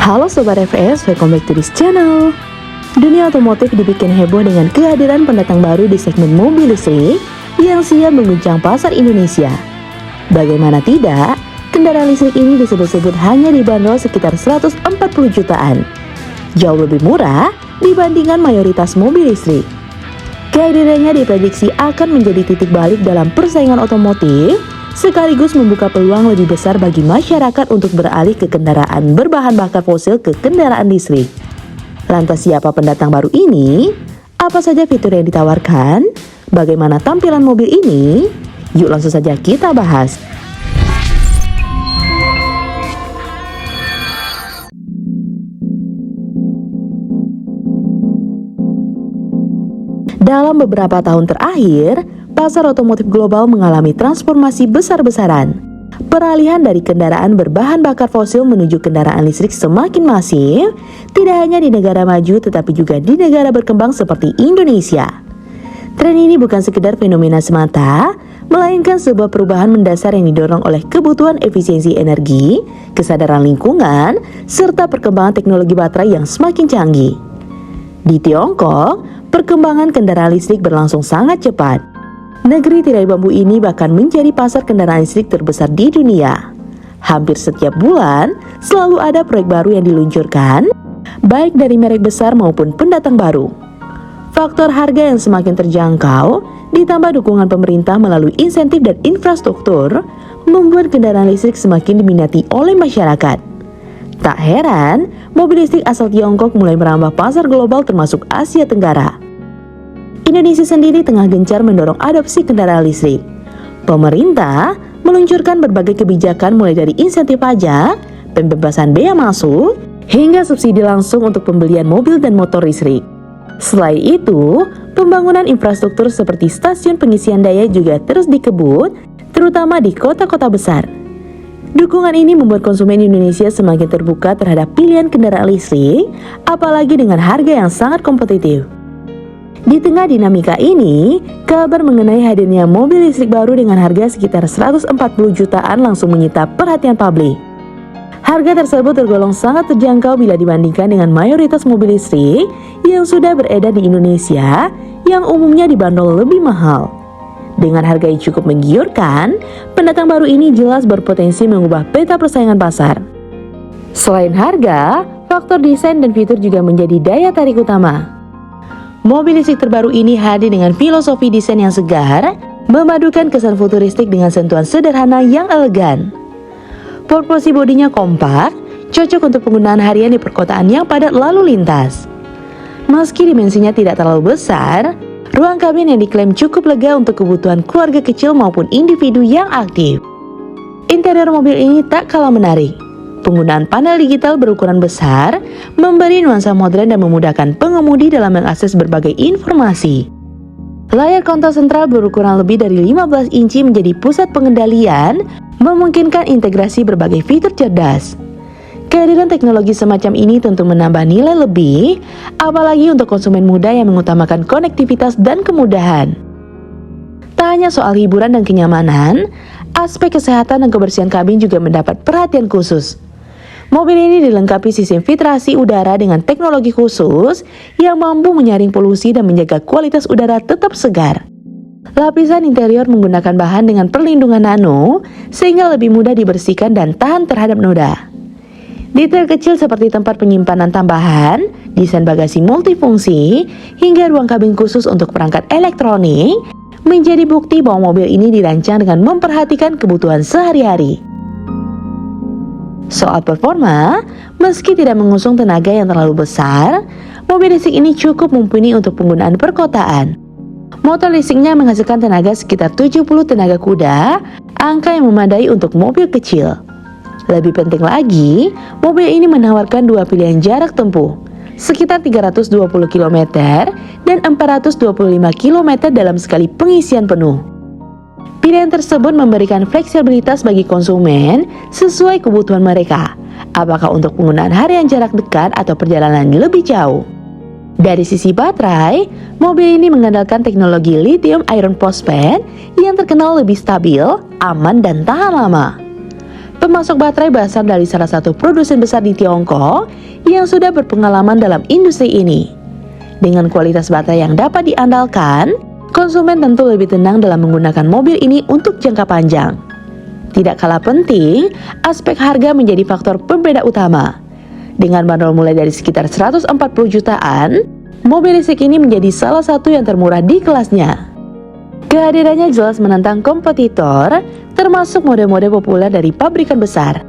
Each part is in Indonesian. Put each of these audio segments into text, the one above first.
Halo Sobat FS, welcome back to this channel. Dunia otomotif dibikin heboh dengan kehadiran pendatang baru di segmen mobil listrik yang siap mengguncang pasar Indonesia. Bagaimana tidak, kendaraan listrik ini disebut-sebut hanya dibanderol sekitar 140 jutaan. Jauh lebih murah dibandingkan mayoritas mobil listrik. Kehadirannya diprediksi akan menjadi titik balik dalam persaingan otomotif, sekaligus membuka peluang lebih besar bagi masyarakat untuk beralih ke kendaraan berbahan bakar fosil ke kendaraan listrik. Lantas siapa pendatang baru ini? Apa saja fitur yang ditawarkan? Bagaimana tampilan mobil ini? Yuk langsung saja kita bahas. Dalam beberapa tahun terakhir, pasar otomotif global mengalami transformasi besar-besaran. Peralihan dari kendaraan berbahan bakar fosil menuju kendaraan listrik semakin masif, tidak hanya di negara maju tetapi juga di negara berkembang seperti Indonesia. Tren ini bukan sekedar fenomena semata, melainkan sebuah perubahan mendasar yang didorong oleh kebutuhan efisiensi energi, kesadaran lingkungan, serta perkembangan teknologi baterai yang semakin canggih. Di Tiongkok, perkembangan kendaraan listrik berlangsung sangat cepat. Negeri tirai bambu ini bahkan menjadi pasar kendaraan listrik terbesar di dunia. Hampir setiap bulan, selalu ada proyek baru yang diluncurkan, baik dari merek besar maupun pendatang baru. Faktor harga yang semakin terjangkau, ditambah dukungan pemerintah melalui insentif dan infrastruktur, membuat kendaraan listrik semakin diminati oleh masyarakat. Tak heran, mobil listrik asal Tiongkok mulai merambah pasar global termasuk Asia Tenggara. Indonesia sendiri tengah gencar mendorong adopsi kendaraan listrik. Pemerintah meluncurkan berbagai kebijakan mulai dari insentif pajak, pembebasan bea masuk, hingga subsidi langsung untuk pembelian mobil dan motor listrik. Selain itu, pembangunan infrastruktur seperti stasiun pengisian daya juga terus dikebut, terutama di kota-kota besar. Dukungan ini membuat konsumen Indonesia semakin terbuka terhadap pilihan kendaraan listrik, apalagi dengan harga yang sangat kompetitif. Di tengah dinamika ini, kabar mengenai hadirnya mobil listrik baru dengan harga sekitar 140 jutaan langsung menyita perhatian publik. Harga tersebut tergolong sangat terjangkau bila dibandingkan dengan mayoritas mobil listrik yang sudah beredar di Indonesia yang umumnya dibanderol lebih mahal. Dengan harga yang cukup menggiurkan, pendatang baru ini jelas berpotensi mengubah peta persaingan pasar. Selain harga, faktor desain dan fitur juga menjadi daya tarik utama. Mobil listrik terbaru ini hadir dengan filosofi desain yang segar, memadukan kesan futuristik dengan sentuhan sederhana yang elegan. Proporsi bodinya kompak, cocok untuk penggunaan harian di perkotaan yang padat lalu lintas. Meski dimensinya tidak terlalu besar, ruang kabin yang diklaim cukup lega untuk kebutuhan keluarga kecil maupun individu yang aktif. Interior mobil ini tak kalah menarik. Penggunaan panel digital berukuran besar memberi nuansa modern dan memudahkan pengemudi dalam mengakses berbagai informasi. Layar kontrol sentral berukuran lebih dari 15 inci menjadi pusat pengendalian, memungkinkan integrasi berbagai fitur cerdas. Kehadiran teknologi semacam ini tentu menambah nilai lebih, apalagi untuk konsumen muda yang mengutamakan konektivitas dan kemudahan. Tak hanya soal hiburan dan kenyamanan, aspek kesehatan dan kebersihan kabin juga mendapat perhatian khusus. Mobil ini dilengkapi sistem filtrasi udara dengan teknologi khusus yang mampu menyaring polusi dan menjaga kualitas udara tetap segar. Lapisan interior menggunakan bahan dengan perlindungan nano, sehingga lebih mudah dibersihkan dan tahan terhadap noda. Detail kecil seperti tempat penyimpanan tambahan, desain bagasi multifungsi, hingga ruang kabin khusus untuk perangkat elektronik menjadi bukti bahwa mobil ini dirancang dengan memperhatikan kebutuhan sehari-hari. Soal performa, meski tidak mengusung tenaga yang terlalu besar, mobil listrik ini cukup mumpuni untuk penggunaan perkotaan. Motor listriknya menghasilkan tenaga sekitar 70 tenaga kuda, angka yang memadai untuk mobil kecil. Lebih penting lagi, mobil ini menawarkan dua pilihan jarak tempuh, sekitar 320 km dan 425 km dalam sekali pengisian penuh. Pilihan tersebut memberikan fleksibilitas bagi konsumen sesuai kebutuhan mereka, apakah untuk penggunaan harian jarak dekat atau perjalanan lebih jauh. Dari sisi baterai, mobil ini mengandalkan teknologi lithium iron phosphate yang terkenal lebih stabil, aman, dan tahan lama. termasuk baterai berasal dari salah satu produsen besar di Tiongkok yang sudah berpengalaman dalam industri ini. Dengan kualitas baterai yang dapat diandalkan, konsumen tentu lebih tenang dalam menggunakan mobil ini untuk jangka panjang. Tidak kalah penting, aspek harga menjadi faktor pembeda utama. Dengan bandrol mulai dari sekitar 140 jutaan, mobil listrik ini menjadi salah satu yang termurah di kelasnya. Kehadirannya jelas menantang kompetitor, termasuk model-model populer dari pabrikan besar.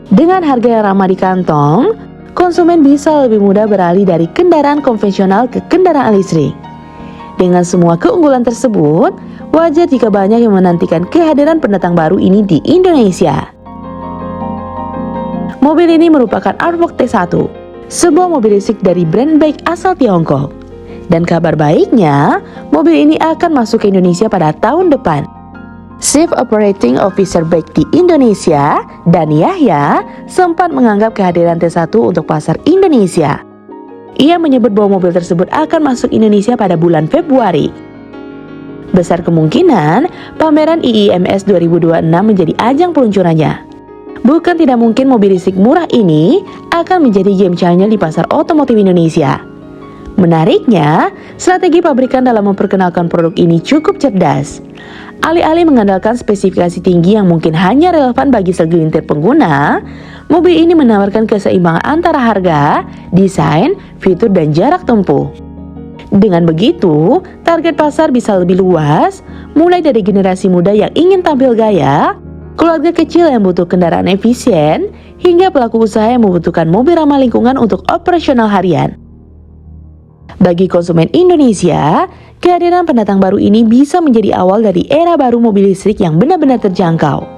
Dengan harga yang ramah di kantong, konsumen bisa lebih mudah beralih dari kendaraan konvensional ke kendaraan listrik. Dengan semua keunggulan tersebut, wajar jika banyak yang menantikan kehadiran pendatang baru ini di Indonesia. Mobil ini merupakan Artwork T1, sebuah mobil listrik dari brand bike asal Tiongkok. Dan kabar baiknya, mobil ini akan masuk ke Indonesia pada tahun depan. Chief Operating Officer Bike di Indonesia, Dani Yahya, sempat menganggap kehadiran T1 untuk pasar Indonesia. Ia menyebut bahwa mobil tersebut akan masuk Indonesia pada bulan Februari. Besar kemungkinan, pameran IIMS 2026 menjadi ajang peluncurannya. Bukan tidak mungkin mobil listrik murah ini akan menjadi game changer di pasar otomotif Indonesia. Menariknya, strategi pabrikan dalam memperkenalkan produk ini cukup cerdas. Alih-alih mengandalkan spesifikasi tinggi yang mungkin hanya relevan bagi segelintir pengguna, mobil ini menawarkan keseimbangan antara harga, desain, fitur, dan jarak tempuh. Dengan begitu, target pasar bisa lebih luas, mulai dari generasi muda yang ingin tampil gaya, keluarga kecil yang butuh kendaraan efisien, hingga pelaku usaha yang membutuhkan mobil ramah lingkungan untuk operasional harian. Bagi konsumen Indonesia, kehadiran pendatang baru ini bisa menjadi awal dari era baru mobil listrik yang benar-benar terjangkau.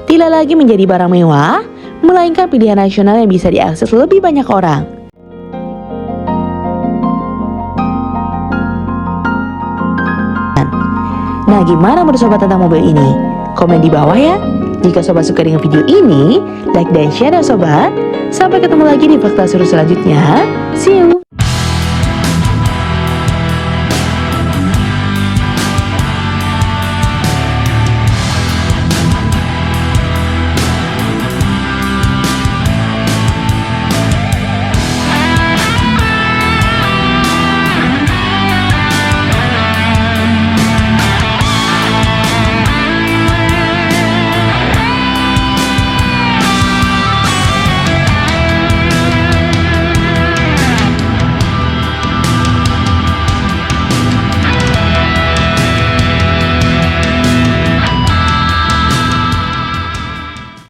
Tidak lagi menjadi barang mewah, melainkan pilihan nasional yang bisa diakses lebih banyak orang. Nah, gimana menurut sobat tentang mobil ini? Komen di bawah ya. Jika sobat suka dengan video ini, like dan share ya sobat. Sampai ketemu lagi di fakta seru selanjutnya. See you!